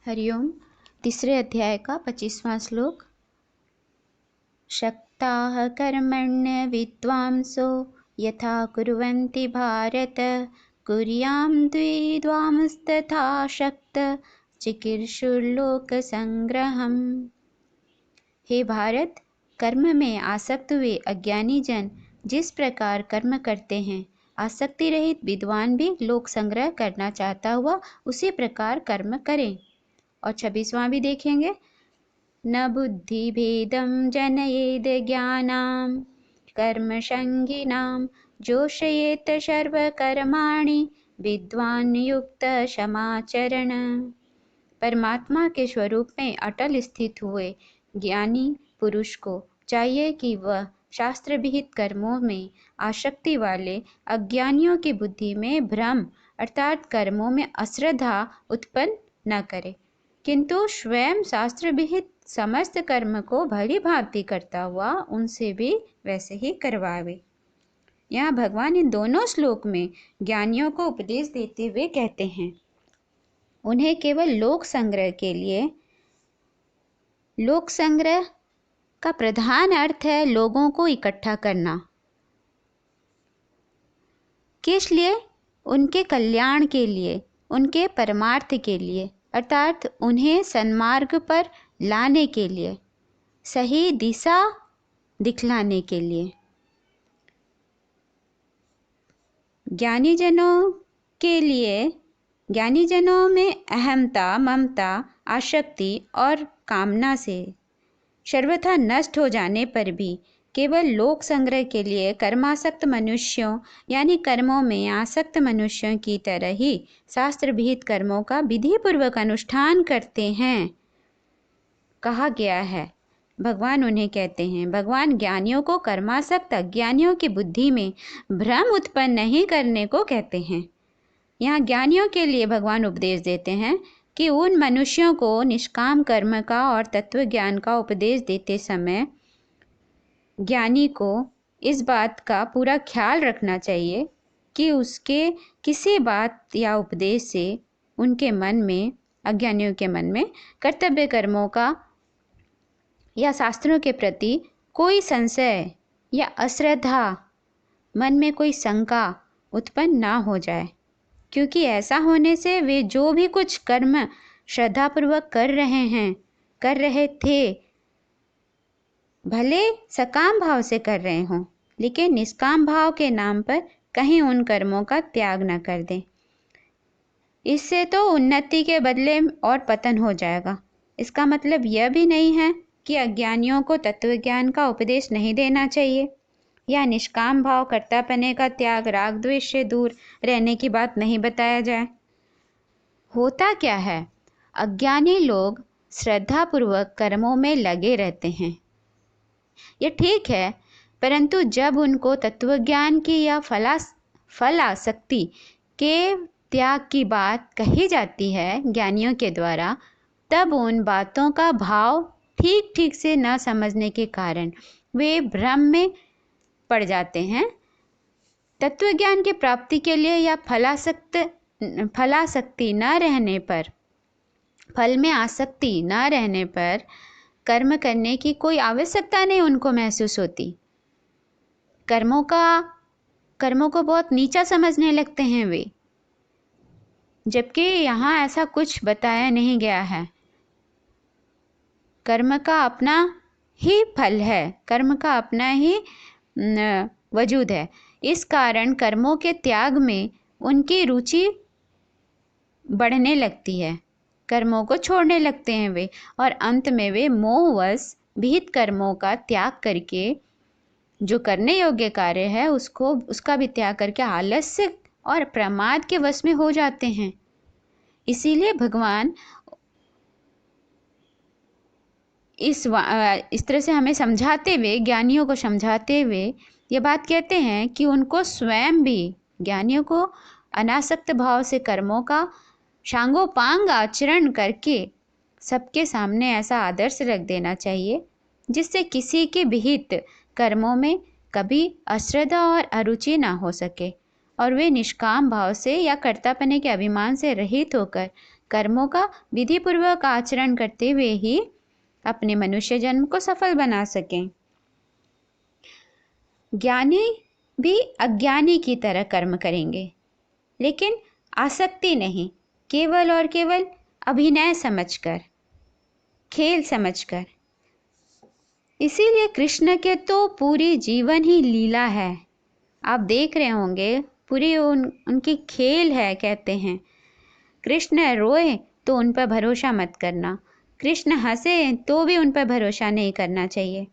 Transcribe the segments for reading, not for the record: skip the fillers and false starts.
हरिओम। तीसरे अध्याय का 25वां श्लोक। शक्ताः कर्मण्य विद्वांसो यथा कुर्वन्ति भारत कुर्यां द्विद्वांस्तथा शक्त चिकीर्षुर्लोक संग्रहम्। हे भारत, कर्म में आसक्त हुए अज्ञानी जन जिस प्रकार कर्म करते हैं, आसक्ति रहित विद्वान भी लोक संग्रह करना चाहता हुआ उसी प्रकार कर्म करें। और 26वां भी देखेंगे। न बुद्धि भेदम जनयेद ज्ञानाम कर्म संगिनाम जोषयेत सर्वकर्माणि विद्वान युक्त क्षमाचरण। परमात्मा के स्वरूप में अटल स्थित हुए ज्ञानी पुरुष को चाहिए कि वह शास्त्र विहित कर्मों में आसक्ति वाले अज्ञानियों की बुद्धि में भ्रम अर्थात कर्मों में अश्रद्धा उत्पन्न न करे, किंतु स्वयं शास्त्र विहित समस्त कर्म को भली भांति करता हुआ उनसे भी वैसे ही करवावे। यहाँ भगवान इन दोनों श्लोक में ज्ञानियों को उपदेश देते हुए कहते हैं, उन्हें केवल लोक संग्रह के लिए, लोक संग्रह का प्रधान अर्थ है लोगों को इकट्ठा करना। किस लिए? उनके कल्याण के लिए, उनके परमार्थ के लिए, अर्थात उन्हें सन्मार्ग पर लाने के लिए, सही दिशा दिखलाने के लिए। ज्ञानीजनों के लिए, ज्ञानीजनों में अहमता, ममता, आसक्ति और कामना से सर्वथा नष्ट हो जाने पर भी केवल लोक संग्रह के लिए कर्मासक्त मनुष्यों यानी कर्मों में आसक्त मनुष्यों की तरह ही शास्त्र विहित कर्मों का विधि पूर्वक अनुष्ठान करते हैं कहा गया है। भगवान उन्हें कहते हैं, भगवान ज्ञानियों को कर्मासक्त अज्ञानियों की बुद्धि में भ्रम उत्पन्न नहीं करने को कहते हैं। यहाँ ज्ञानियों के लिए भगवान उपदेश देते हैं कि उन मनुष्यों को निष्काम कर्म का और तत्व ज्ञान का उपदेश देते समय ज्ञानी को इस बात का पूरा ख्याल रखना चाहिए कि उसके किसी बात या उपदेश से उनके मन में, अज्ञानियों के मन में कर्तव्य कर्मों का या शास्त्रों के प्रति कोई संशय या अश्रद्धा, मन में कोई शंका उत्पन्न ना हो जाए, क्योंकि ऐसा होने से वे जो भी कुछ कर्म श्रद्धापूर्वक कर रहे थे, भले सकाम भाव से कर रहे हों, लेकिन निष्काम भाव के नाम पर कहीं उन कर्मों का त्याग न कर दें। इससे तो उन्नति के बदले और पतन हो जाएगा। इसका मतलब यह भी नहीं है कि अज्ञानियों को तत्व ज्ञान का उपदेश नहीं देना चाहिए या निष्काम भाव कर्तापने का त्याग, राग द्वेष से दूर रहने की बात नहीं बताया जाए। होता क्या है, अज्ञानी लोग श्रद्धापूर्वक कर्मों में लगे रहते हैं, ये ठीक है, परंतु जब उनको तत्वज्ञान की या फल आसक्ति के त्याग की बात कही जाती है ज्ञानियों के द्वारा, तब उन बातों का भाव ठीक ठीक से न समझने के कारण वे भ्रम में पड़ जाते हैं। तत्वज्ञान की प्राप्ति के लिए या फलासक्ति न रहने पर, फल में आसक्ति न रहने पर कर्म करने की कोई आवश्यकता नहीं उनको महसूस होती। कर्मों को बहुत नीचा समझने लगते हैं वे, जबकि यहाँ ऐसा कुछ बताया नहीं गया है। कर्म का अपना ही फल है, कर्म का अपना ही वजूद है। इस कारण कर्मों के त्याग में उनकी रुचि बढ़ने लगती है, कर्मों को छोड़ने लगते हैं वे, और अंत में वे मोहवश विहित कर्मों का त्याग करके जो करने योग्य कार्य है उसका भी त्याग करके आलस्य और प्रमाद के वश में हो जाते हैं। इसीलिए भगवान इस तरह से हमें समझाते हुए, ज्ञानियों को समझाते हुए ये बात कहते हैं कि उनको स्वयं भी, ज्ञानियों को अनासक्त भाव से कर्मों का शांगोपांग आचरण करके सबके सामने ऐसा आदर्श रख देना चाहिए जिससे किसी के विहित कर्मों में कभी अश्रद्धा और अरुचि ना हो सके और वे निष्काम भाव से या कर्तापने के अभिमान से रहित होकर कर्मों का विधिपूर्वक आचरण करते हुए ही अपने मनुष्य जन्म को सफल बना सकें। ज्ञानी भी अज्ञानी की तरह कर्म करेंगे, लेकिन आसक्ति नहीं, केवल और केवल अभिनय समझकर, खेल समझकर। इसीलिए कृष्ण के तो पूरी जीवन ही लीला है। आप देख रहे होंगे, पूरी उनकी खेल है। कहते हैं कृष्ण रोए तो उन पर भरोसा मत करना, कृष्ण हंसे तो भी उन पर भरोसा नहीं करना चाहिए।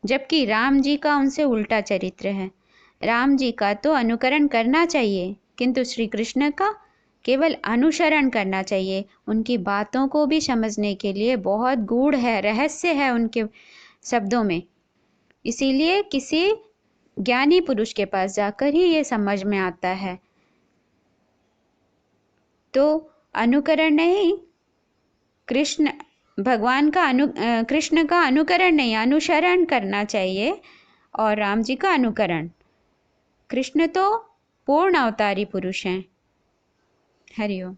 जबकि राम जी का उनसे उल्टा चरित्र है। राम जी का तो अनुकरण करना चाहिए, किंतु श्री कृष्ण का केवल अनुसरण करना चाहिए। उनकी बातों को भी समझने के लिए बहुत गूढ़ है, रहस्य है उनके शब्दों में। इसीलिए किसी ज्ञानी पुरुष के पास जाकर ही ये समझ में आता है। तो अनुकरण नहीं, कृष्ण भगवान का कृष्ण का अनुकरण नहीं, अनुसरण करना चाहिए, और राम जी का अनुकरण। कृष्ण तो पूर्ण अवतारी पुरुष हैं। हरि ओम।